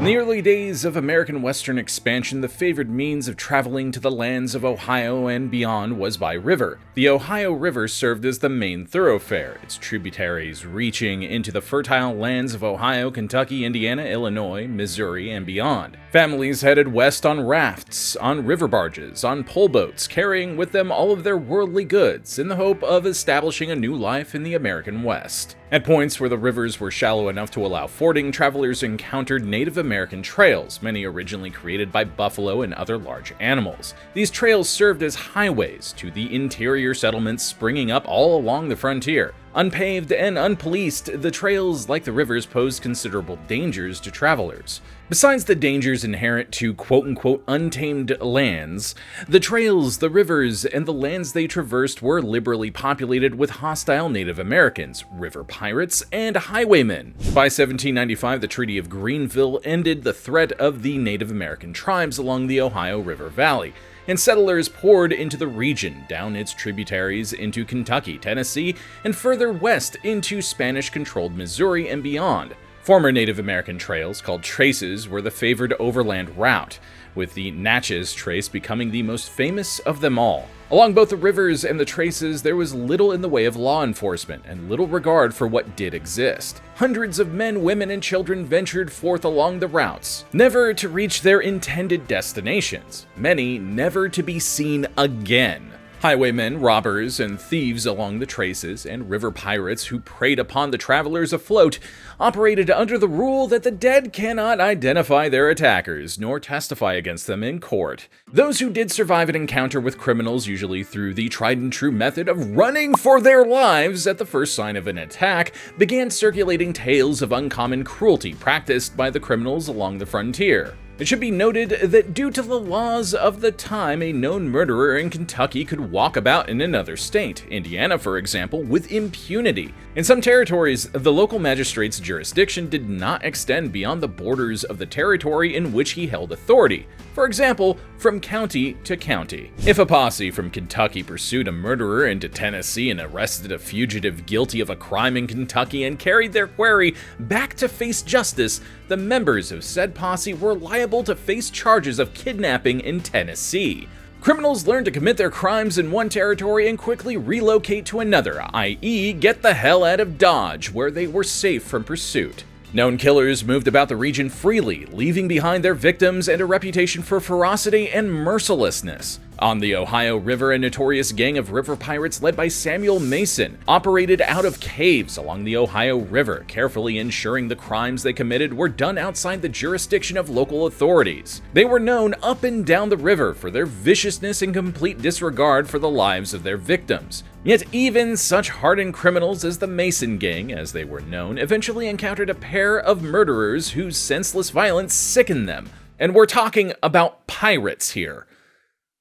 In the early days of American Western expansion, the favored means of traveling to the lands of Ohio and beyond was by river. The Ohio River served as the main thoroughfare, its tributaries reaching into the fertile lands of Ohio, Kentucky, Indiana, Illinois, Missouri, and beyond. Families headed west on rafts, on river barges, on pole boats, carrying with them all of their worldly goods in the hope of establishing a new life in the American West. At points where the rivers were shallow enough to allow fording, travelers encountered Native American trails, many originally created by buffalo and other large animals. These trails served as highways to the interior settlements springing up all along the frontier. Unpaved and unpoliced, the trails, like the rivers, posed considerable dangers to travelers. Besides the dangers inherent to quote-unquote untamed lands, the trails, the rivers, and the lands they traversed were liberally populated with hostile Native Americans, river pirates, and highwaymen. By 1795, the Treaty of Greenville ended the threat of the Native American tribes along the Ohio River Valley, and settlers poured into the region, down its tributaries into Kentucky, Tennessee, and further west into Spanish-controlled Missouri and beyond. Former Native American trails, called traces, were the favored overland route, with the Natchez Trace becoming the most famous of them all. Along both the rivers and the traces, there was little in the way of law enforcement and little regard for what did exist. Hundreds of men, women, and children ventured forth along the routes, never to reach their intended destinations, many never to be seen again. Highwaymen, robbers, and thieves along the traces, and river pirates who preyed upon the travelers afloat, operated under the rule that the dead cannot identify their attackers, nor testify against them in court. Those who did survive an encounter with criminals, usually through the tried-and-true method of running for their lives at the first sign of an attack, began circulating tales of uncommon cruelty practiced by the criminals along the frontier. It should be noted that due to the laws of the time, a known murderer in Kentucky could walk about in another state, Indiana for example, with impunity. In some territories, the local magistrate's jurisdiction did not extend beyond the borders of the territory in which he held authority, for example, from county to county. If a posse from Kentucky pursued a murderer into Tennessee and arrested a fugitive guilty of a crime in Kentucky and carried their quarry back to face justice, the members of said posse were liable to face charges of kidnapping in Tennessee. Criminals learned to commit their crimes in one territory and quickly relocate to another, i.e., get the hell out of Dodge, where they were safe from pursuit. Known killers moved about the region freely, leaving behind their victims and a reputation for ferocity and mercilessness. On the Ohio River, a notorious gang of river pirates led by Samuel Mason operated out of caves along the Ohio River, carefully ensuring the crimes they committed were done outside the jurisdiction of local authorities. They were known up and down the river for their viciousness and complete disregard for the lives of their victims. Yet even such hardened criminals as the Mason Gang, as they were known, eventually encountered a pair of murderers whose senseless violence sickened them. And we're talking about pirates here.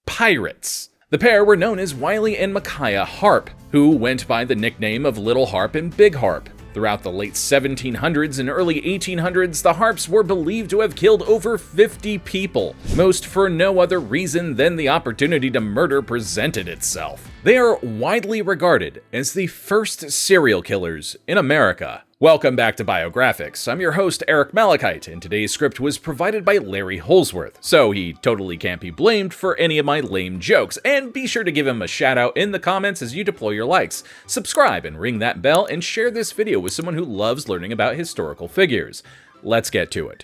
Pirates. The pair were known as Wiley and Micaiah Harpe, who went by the nickname of Little Harpe and Big Harpe. Throughout the late 1700s and early 1800s, the Harpes were believed to have killed over 50 people, most for no other reason than the opportunity to murder presented itself. They are widely regarded as the first serial killers in America. Welcome back to Biographics. I'm your host, Eric Malachite, and today's script was provided by Larry Holsworth, so he totally can't be blamed for any of my lame jokes, and be sure to give him a shout out in the comments as you deploy your likes. Subscribe and ring that bell, and share this video with someone who loves learning about historical figures. Let's get to it.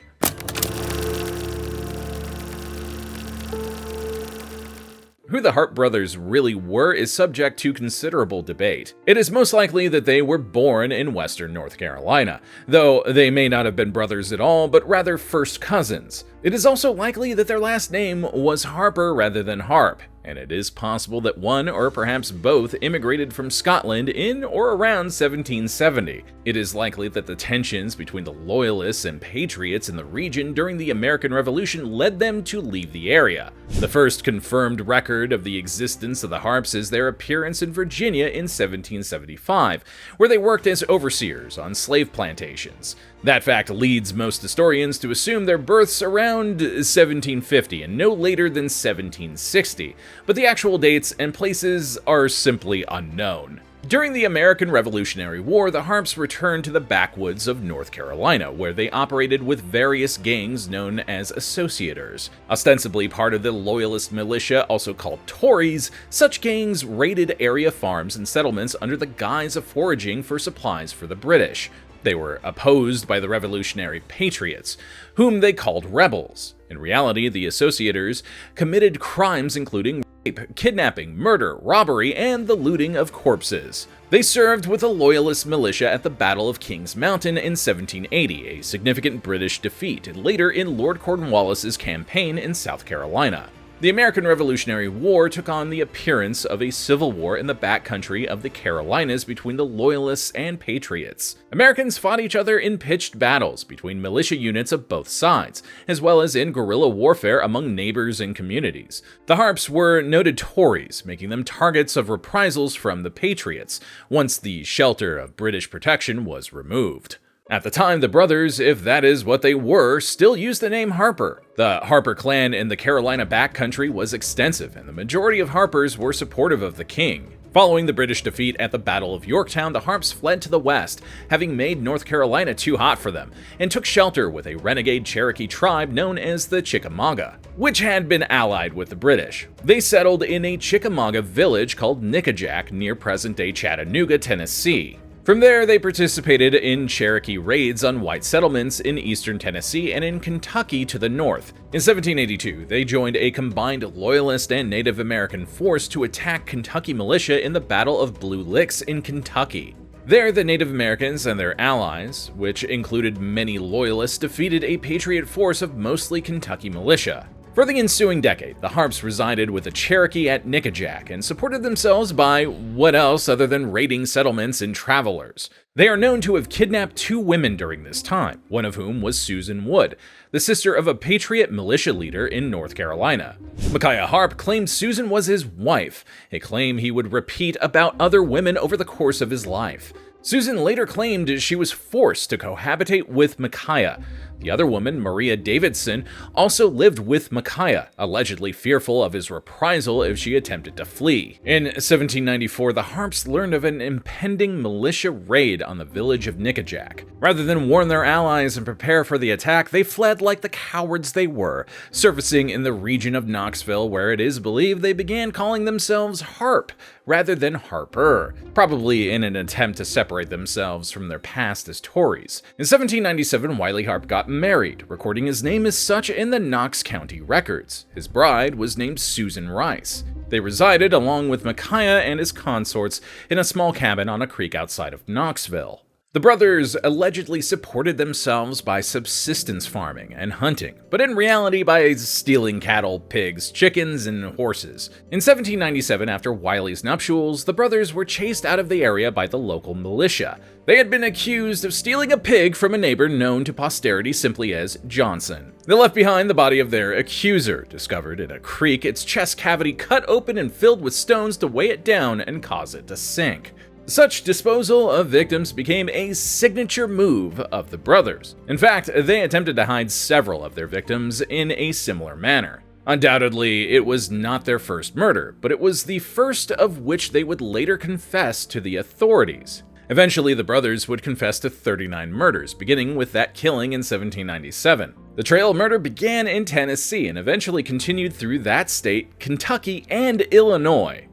Who the Harpe brothers really were is subject to considerable debate. It is most likely that they were born in western North Carolina, though they may not have been brothers at all, but rather first cousins. It is also likely that their last name was Harper rather than Harpe, and it is possible that one or perhaps both immigrated from Scotland in or around 1770. It is likely that the tensions between the Loyalists and Patriots in the region during the American Revolution led them to leave the area. The first confirmed record of the existence of the Harpes is their appearance in Virginia in 1775, where they worked as overseers on slave plantations. That fact leads most historians to assume their births around 1750 and no later than 1760, but the actual dates and places are simply unknown. During the American Revolutionary War, the Harpes returned to the backwoods of North Carolina, where they operated with various gangs known as associators. Ostensibly part of the Loyalist militia, also called Tories, such gangs raided area farms and settlements under the guise of foraging for supplies for the British. They were opposed by the Revolutionary Patriots, whom they called rebels. In reality, the associators committed crimes including rape, kidnapping, murder, robbery, and the looting of corpses. They served with the Loyalist militia at the Battle of Kings Mountain in 1780, a significant British defeat, and later in Lord Cornwallis's campaign in South Carolina. The American Revolutionary War took on the appearance of a civil war in the backcountry of the Carolinas between the Loyalists and Patriots. Americans fought each other in pitched battles between militia units of both sides, as well as in guerrilla warfare among neighbors and communities. The Harpes were noted Tories, making them targets of reprisals from the Patriots, once the shelter of British protection was removed. At the time, the brothers, if that is what they were, still used the name Harper. The Harper clan in the Carolina backcountry was extensive, and the majority of Harpers were supportive of the king. Following the British defeat at the Battle of Yorktown, the Harpes fled to the west, having made North Carolina too hot for them, and took shelter with a renegade Cherokee tribe known as the Chickamauga, which had been allied with the British. They settled in a Chickamauga village called Nickajack near present-day Chattanooga, Tennessee. From there, they participated in Cherokee raids on white settlements in eastern Tennessee and in Kentucky to the north. In 1782, they joined a combined Loyalist and Native American force to attack Kentucky militia in the Battle of Blue Licks in Kentucky. There, the Native Americans and their allies, which included many Loyalists, defeated a Patriot force of mostly Kentucky militia. For the ensuing decade, the Harpes resided with the Cherokee at Nickajack and supported themselves by what else other than raiding settlements and travelers. They are known to have kidnapped 2 women during this time, one of whom was Susan Wood, the sister of a Patriot militia leader in North Carolina. Micaiah Harpe claimed Susan was his wife, a claim he would repeat about other women over the course of his life. Susan later claimed she was forced to cohabitate with Micaiah. The other woman, Maria Davidson, also lived with Micaiah, allegedly fearful of his reprisal if she attempted to flee. In 1794, the Harpes learned of an impending militia raid on the village of Nickajack. Rather than warn their allies and prepare for the attack, they fled like the cowards they were, surfacing in the region of Knoxville, where it is believed they began calling themselves Harpe rather than Harper, probably in an attempt to separate themselves from their past as Tories. In 1797, Wiley Harpe got married, recording his name as such in the Knox County records. His bride was named Susan Rice. They resided, along with Micaiah and his consorts, in a small cabin on a creek outside of Knoxville. The brothers allegedly supported themselves by subsistence farming and hunting, but in reality by stealing cattle, pigs, chickens, and horses. In 1797, after Wiley's nuptials, the brothers were chased out of the area by the local militia. They had been accused of stealing a pig from a neighbor known to posterity simply as Johnson. They left behind the body of their accuser, discovered in a creek, its chest cavity cut open and filled with stones to weigh it down and cause it to sink. Such disposal of victims became a signature move of the brothers. In fact, they attempted to hide several of their victims in a similar manner. Undoubtedly, it was not their first murder, but it was the first of which they would later confess to the authorities. Eventually, the brothers would confess to 39 murders, beginning with that killing in 1797. The trail of murder began in Tennessee and eventually continued through that state, Kentucky, and Illinois.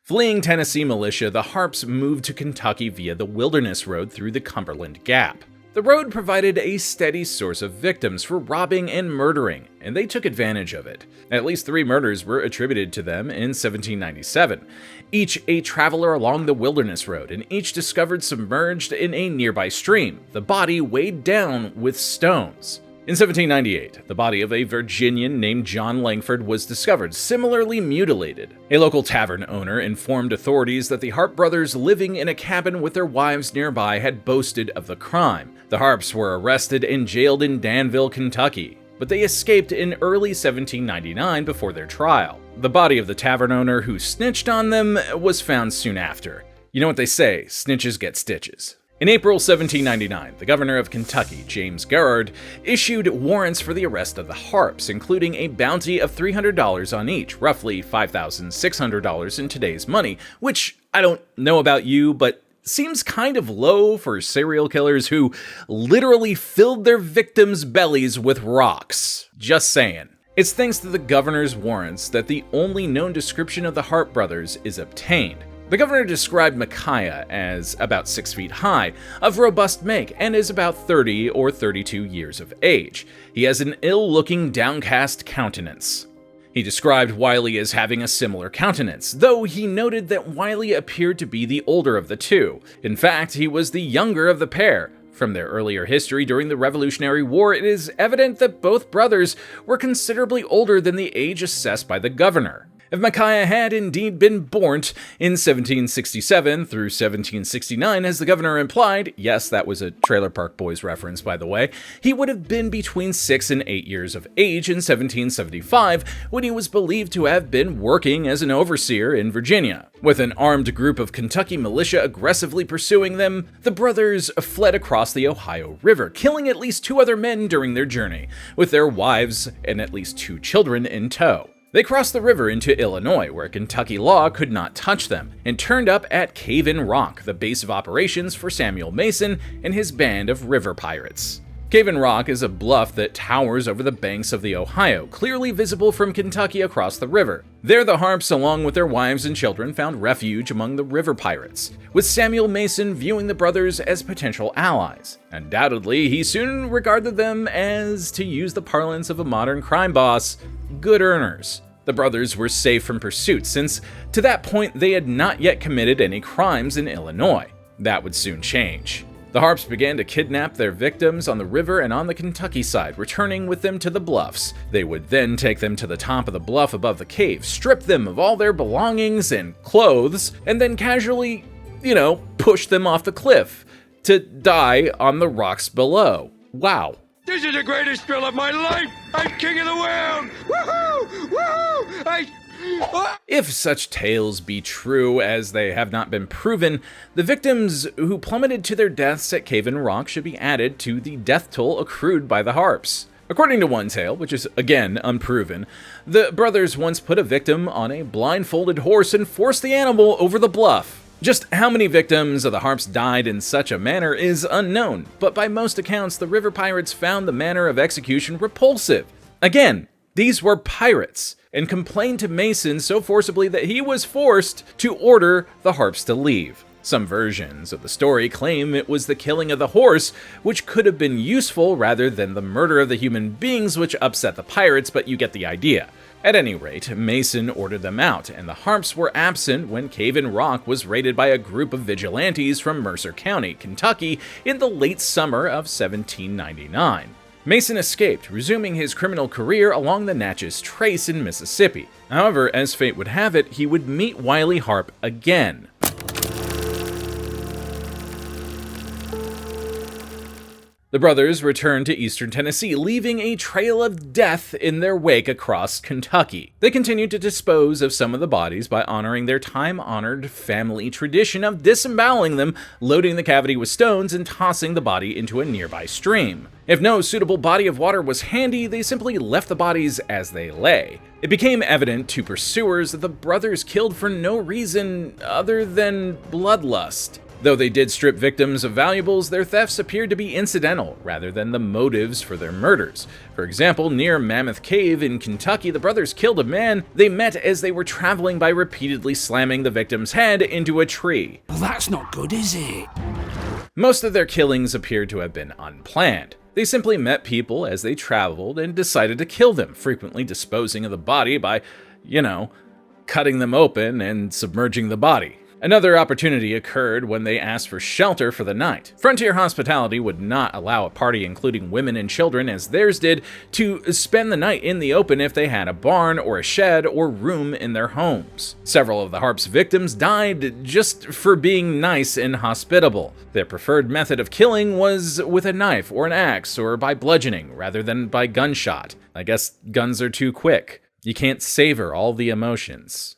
Fleeing Tennessee militia, the Harpes moved to Kentucky via the Wilderness Road through the Cumberland Gap. The road provided a steady source of victims for robbing and murdering, and they took advantage of it. At least 3 murders were attributed to them in 1797, each a traveler along the Wilderness Road, and each discovered submerged in a nearby stream, the body weighed down with stones. In 1798, the body of a Virginian named John Langford was discovered, similarly mutilated. A local tavern owner informed authorities that the Harpe brothers living in a cabin with their wives nearby had boasted of the crime. The Harpes were arrested and jailed in Danville, Kentucky, but they escaped in early 1799 before their trial. The body of the tavern owner who snitched on them was found soon after. You know what they say, snitches get stitches. In April 1799, the governor of Kentucky, James Garrard, issued warrants for the arrest of the Harpes, including a bounty of $300 on each, roughly $5,600 in today's money, which, I don't know about you, but seems kind of low for serial killers who literally filled their victims' bellies with rocks. Just saying. It's thanks to the governor's warrants that the only known description of the Harpe brothers is obtained. The governor described Micaiah as about 6 feet high, of robust make, and is about 30 or 32 years of age. He has an ill-looking, downcast countenance. He described Wiley as having a similar countenance, though he noted that Wiley appeared to be the older of the two. In fact, he was the younger of the pair. From their earlier history during the Revolutionary War, it is evident that both brothers were considerably older than the age assessed by the governor. If Micaiah had indeed been born in 1767 through 1769, as the governor implied, yes, that was a Trailer Park Boys reference, by the way, he would have been between 6 and 8 years of age in 1775, when he was believed to have been working as an overseer in Virginia. With an armed group of Kentucky militia aggressively pursuing them, the brothers fled across the Ohio River, killing at least 2 other men during their journey, with their wives and at least 2 children in tow. They crossed the river into Illinois, where Kentucky law could not touch them, and turned up at Cave-in Rock, the base of operations for Samuel Mason and his band of river pirates. Cave-in Rock is a bluff that towers over the banks of the Ohio, clearly visible from Kentucky across the river. There the Harpes, along with their wives and children, found refuge among the river pirates, with Samuel Mason viewing the brothers as potential allies. Undoubtedly, he soon regarded them as, to use the parlance of a modern crime boss, good earners. The brothers were safe from pursuit since, to that point, they had not yet committed any crimes in Illinois. That would soon change. The Harpes began to kidnap their victims on the river and on the Kentucky side, returning with them to the bluffs. They would then take them to the top of the bluff above the cave, strip them of all their belongings and clothes, and then casually, push them off the cliff to die on the rocks below. Wow. This is the greatest thrill of my life! I'm king of the world! Woohoo! Woohoo! If such tales be true, as they have not been proven, the victims who plummeted to their deaths at Cave-in Rock should be added to the death toll accrued by the Harpes. According to one tale, which is again unproven, the brothers once put a victim on a blindfolded horse and forced the animal over the bluff. Just how many victims of the Harpes died in such a manner is unknown, but by most accounts, the river pirates found the manner of execution repulsive. Again, these were pirates, and complained to Mason so forcibly that he was forced to order the Harpes to leave. Some versions of the story claim it was the killing of the horse, which could have been useful rather than the murder of the human beings, which upset the pirates, but you get the idea. At any rate, Mason ordered them out, and the Harpes were absent when Cave-in Rock was raided by a group of vigilantes from Mercer County, Kentucky, in the late summer of 1799. Mason escaped, resuming his criminal career along the Natchez Trace in Mississippi. However, as fate would have it, he would meet Wiley Harpe again. The brothers returned to eastern Tennessee, leaving a trail of death in their wake across Kentucky. They continued to dispose of some of the bodies by honoring their time-honored family tradition of disemboweling them, loading the cavity with stones, and tossing the body into a nearby stream. If no suitable body of water was handy, they simply left the bodies as they lay. It became evident to pursuers that the brothers killed for no reason other than bloodlust. Though they did strip victims of valuables, their thefts appeared to be incidental rather than the motives for their murders. For example, near Mammoth Cave in Kentucky, the brothers killed a man they met as they were traveling by repeatedly slamming the victim's head into a tree. Well, that's not good, is it? Most of their killings appeared to have been unplanned. They simply met people as they traveled and decided to kill them, frequently disposing of the body by, cutting them open and submerging the body. Another opportunity occurred when they asked for shelter for the night. Frontier hospitality would not allow a party including women and children, as theirs did, to spend the night in the open if they had a barn or a shed or room in their homes. Several of the Harpes' victims died just for being nice and hospitable. Their preferred method of killing was with a knife or an axe or by bludgeoning rather than by gunshot. I guess guns are too quick. You can't savor all the emotions.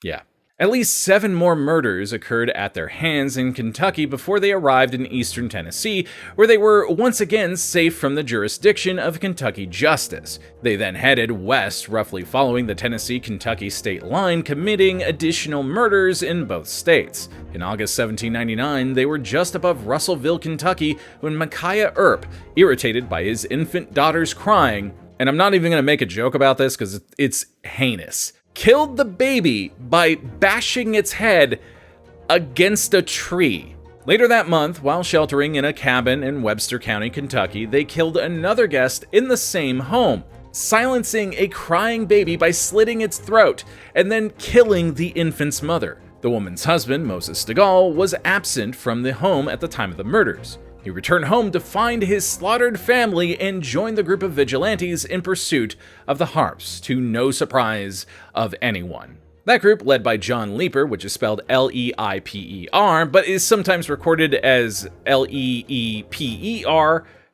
Yeah. At least 7 more murders occurred at their hands in Kentucky before they arrived in eastern Tennessee, where they were once again safe from the jurisdiction of Kentucky justice. They then headed west, roughly following the Tennessee-Kentucky state line, committing additional murders in both states. In August 1799, they were just above Russellville, Kentucky, when Micaiah Earp, irritated by his infant daughter's crying, and I'm not even going to make a joke about this because it's heinous, killed the baby by bashing its head against a tree. Later that month, while sheltering in a cabin in Webster County, Kentucky, they killed another guest in the same home, silencing a crying baby by slitting its throat and then killing the infant's mother. The woman's husband, Moses Stegall, was absent from the home at the time of the murders. He returned home to find his slaughtered family and joined the group of vigilantes in pursuit of the Harpes, to no surprise of anyone. That group, led by John Leeper, which is spelled L-E-I-P-E-R, but is sometimes recorded as L-E-E-P-E-R,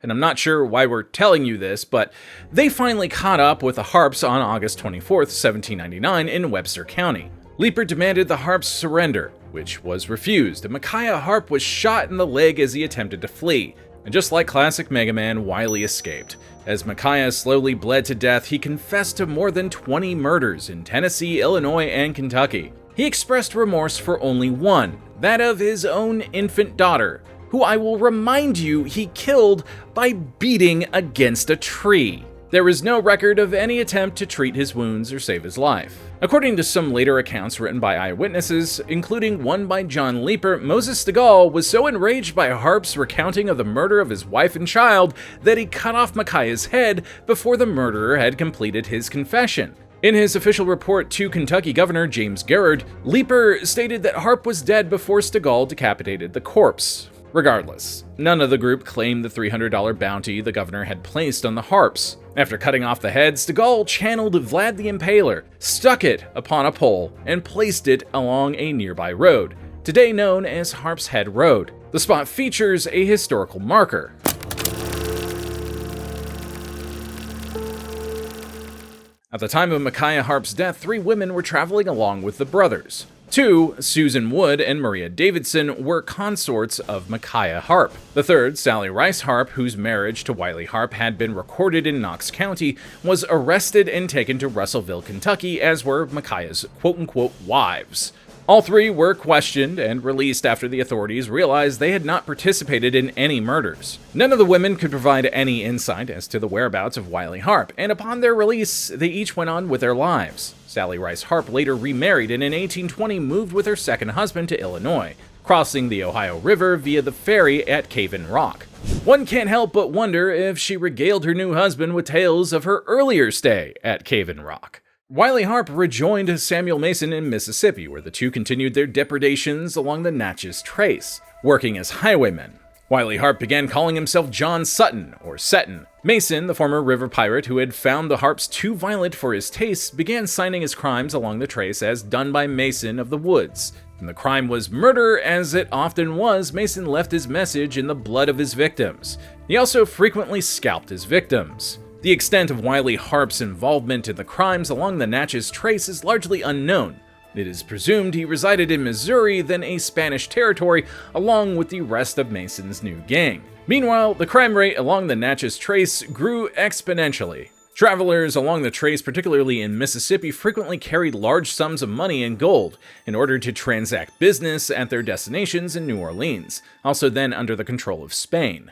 and I'm not sure why we're telling you this, but they finally caught up with the Harpes on August 24th, 1799 in Webster County. Leeper demanded the Harpes surrender, which was refused, and Micaiah Harpe was shot in the leg as he attempted to flee. And just like classic Mega Man, Wily escaped. As Micaiah slowly bled to death, he confessed to more than 20 murders in Tennessee, Illinois, and Kentucky. He expressed remorse for only one, that of his own infant daughter, who I will remind you he killed by beating against a tree. There is no record of any attempt to treat his wounds or save his life. According to some later accounts written by eyewitnesses, including one by John Leeper, Moses Stegall was so enraged by Harpe's recounting of the murder of his wife and child that he cut off Micaiah's head before the murderer had completed his confession. In his official report to Kentucky Governor James Garrard, Leeper stated that Harpe was dead before Stegall decapitated the corpse. Regardless, none of the group claimed the $300 bounty the governor had placed on the Harpes. After cutting off the head, Stegall channeled Vlad the Impaler, stuck it upon a pole, and placed it along a nearby road, today known as Harpe's Head Road. The spot features a historical marker. At the time of Micaiah Harpe's death, 3 women were traveling along with the brothers. 2, Susan Wood and Maria Davidson, were consorts of Micaiah Harpe. The third, Sally Rice Harpe, whose marriage to Wiley Harpe had been recorded in Knox County, was arrested and taken to Russellville, Kentucky, as were Micaiah's quote-unquote wives. All 3 were questioned and released after the authorities realized they had not participated in any murders. None of the women could provide any insight as to the whereabouts of Wiley Harpe, and upon their release, they each went on with their lives. Sally Rice Harpe later remarried and in 1820 moved with her second husband to Illinois, crossing the Ohio River via the ferry at Cave-in Rock. One can't help but wonder if she regaled her new husband with tales of her earlier stay at Cave-in Rock. Wiley Harpe rejoined Samuel Mason in Mississippi, where the two continued their depredations along the Natchez Trace, working as highwaymen. Wiley Harpe began calling himself John Sutton, or Seton. Mason, the former river pirate who had found the Harpes too violent for his tastes, began signing his crimes along the trace as done by Mason of the Woods. And the crime was murder, as it often was. Mason left his message in the blood of his victims. He also frequently scalped his victims. The extent of Wiley Harpe's involvement in the crimes along the Natchez Trace is largely unknown. It is presumed he resided in Missouri, then a Spanish territory, along with the rest of Mason's new gang. Meanwhile, the crime rate along the Natchez Trace grew exponentially. Travelers along the trace, particularly in Mississippi, frequently carried large sums of money and gold in order to transact business at their destinations in New Orleans, also then under the control of Spain.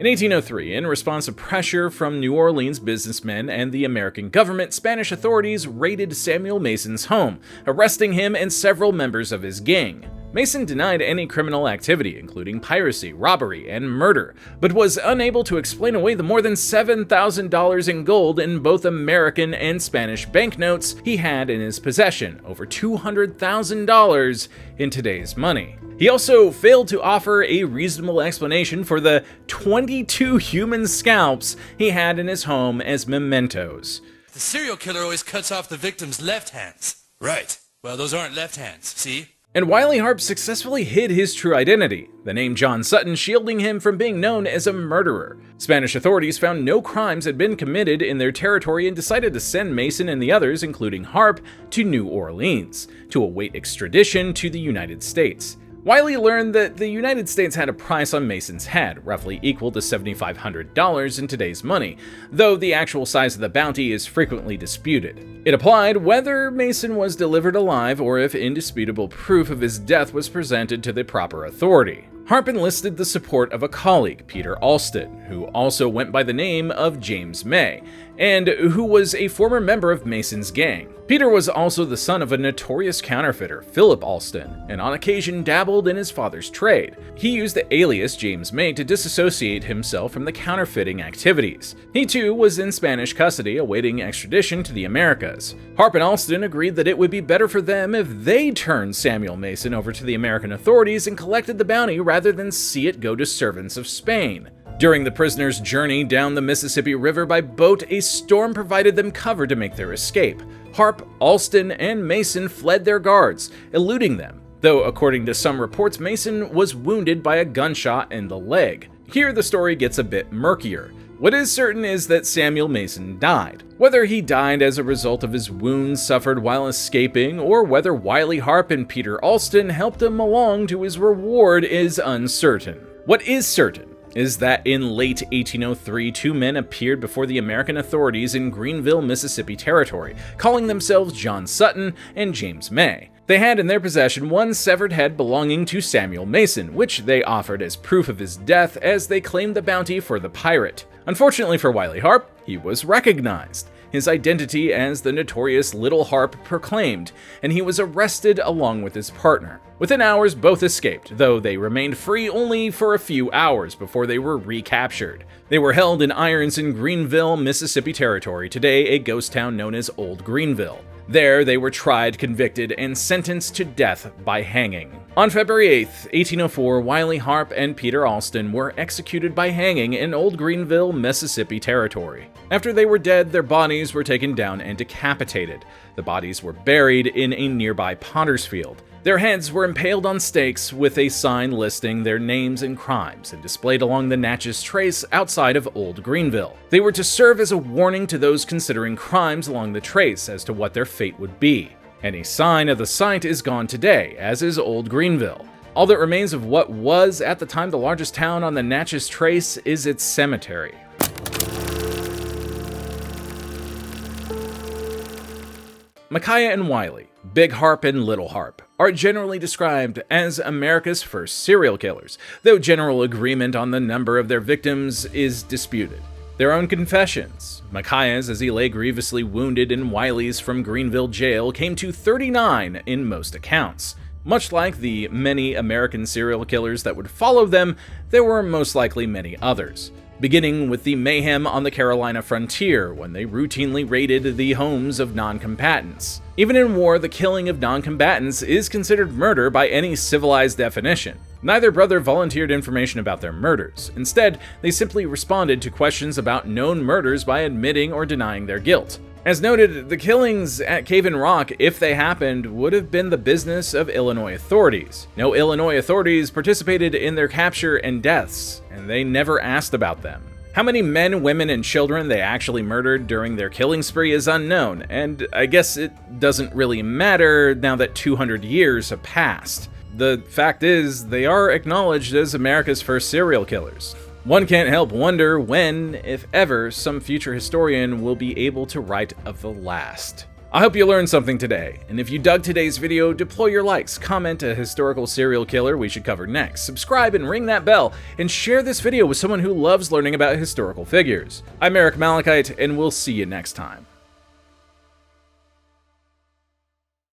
In 1803, in response to pressure from New Orleans businessmen and the American government, Spanish authorities raided Samuel Mason's home, arresting him and several members of his gang. Mason denied any criminal activity, including piracy, robbery, and murder, but was unable to explain away the more than $7,000 in gold in both American and Spanish banknotes he had in his possession, over $200,000 in today's money. He also failed to offer a reasonable explanation for the 22 human scalps he had in his home as mementos. The serial killer always cuts off the victim's left hands. Right. Well, those aren't left hands, see? And Wiley Harpe successfully hid his true identity, the name John Sutton shielding him from being known as a murderer. Spanish authorities found no crimes had been committed in their territory and decided to send Mason and the others, including Harpe, to New Orleans, to await extradition to the United States. Wiley learned that the United States had a price on Mason's head, roughly equal to $7,500 in today's money, though the actual size of the bounty is frequently disputed. It applied whether Mason was delivered alive or if indisputable proof of his death was presented to the proper authority. Harpe enlisted the support of a colleague, Peter Alston, who also went by the name of James May, and who was a former member of Mason's gang. Peter was also the son of a notorious counterfeiter, Philip Alston, and on occasion dabbled in his father's trade. He used the alias James May to disassociate himself from the counterfeiting activities. He too was in Spanish custody awaiting extradition to the Americas. Harpe and Alston agreed that it would be better for them if they turned Samuel Mason over to the American authorities and collected the bounty rather than see it go to servants of Spain. During the prisoners' journey down the Mississippi River by boat, a storm provided them cover to make their escape. Harpe, Alston, and Mason fled their guards, eluding them, though according to some reports, Mason was wounded by a gunshot in the leg. Here the story gets a bit murkier. What is certain is that Samuel Mason died. Whether he died as a result of his wounds suffered while escaping, or whether Wiley Harpe and Peter Alston helped him along to his reward is uncertain. What is certain is that in late 1803, two men appeared before the American authorities in Greenville, Mississippi Territory, calling themselves John Sutton and James May. They had in their possession one severed head belonging to Samuel Mason, which they offered as proof of his death as they claimed the bounty for the pirate. Unfortunately for Wiley Harpe, he was recognized, his identity as the notorious Little Harpe proclaimed, and he was arrested along with his partner. Within hours, both escaped, though they remained free only for a few hours before they were recaptured. They were held in irons in Greenville, Mississippi Territory, today a ghost town known as Old Greenville. There, they were tried, convicted, and sentenced to death by hanging. On February 8, 1804, Wiley Harpe and Peter Alston were executed by hanging in Old Greenville, Mississippi Territory. After they were dead, their bodies were taken down and decapitated. The bodies were buried in a nearby potter's field. Their heads were impaled on stakes with a sign listing their names and crimes and displayed along the Natchez Trace outside of Old Greenville. They were to serve as a warning to those considering crimes along the trace as to what their fate would be. Any sign of the site is gone today, as is Old Greenville. All that remains of what was at the time the largest town on the Natchez Trace is its cemetery. Micaiah and Wiley, Big Harpe and Little Harpe, are generally described as America's first serial killers, though general agreement on the number of their victims is disputed. Their own confessions, Micaiah's as he lay grievously wounded and Wiley's from Greenville jail, came to 39 in most accounts. Much like the many American serial killers that would follow them, there were most likely many others. Beginning with the mayhem on the Carolina frontier when they routinely raided the homes of non-combatants. Even in war, the killing of non-combatants is considered murder by any civilized definition. Neither brother volunteered information about their murders. Instead, they simply responded to questions about known murders by admitting or denying their guilt. As noted, the killings at Cave in Rock, if they happened, would have been the business of Illinois authorities. No Illinois authorities participated in their capture and deaths, and they never asked about them. How many men, women, and children they actually murdered during their killing spree is unknown, and I guess it doesn't really matter now that 200 years have passed. The fact is, they are acknowledged as America's first serial killers. One can't help wonder when, if ever, some future historian will be able to write of the last. I hope you learned something today, and if you dug today's video, deploy your likes, comment a historical serial killer we should cover next, subscribe and ring that bell, and share this video with someone who loves learning about historical figures. I'm Eric Malachite, and we'll see you next time.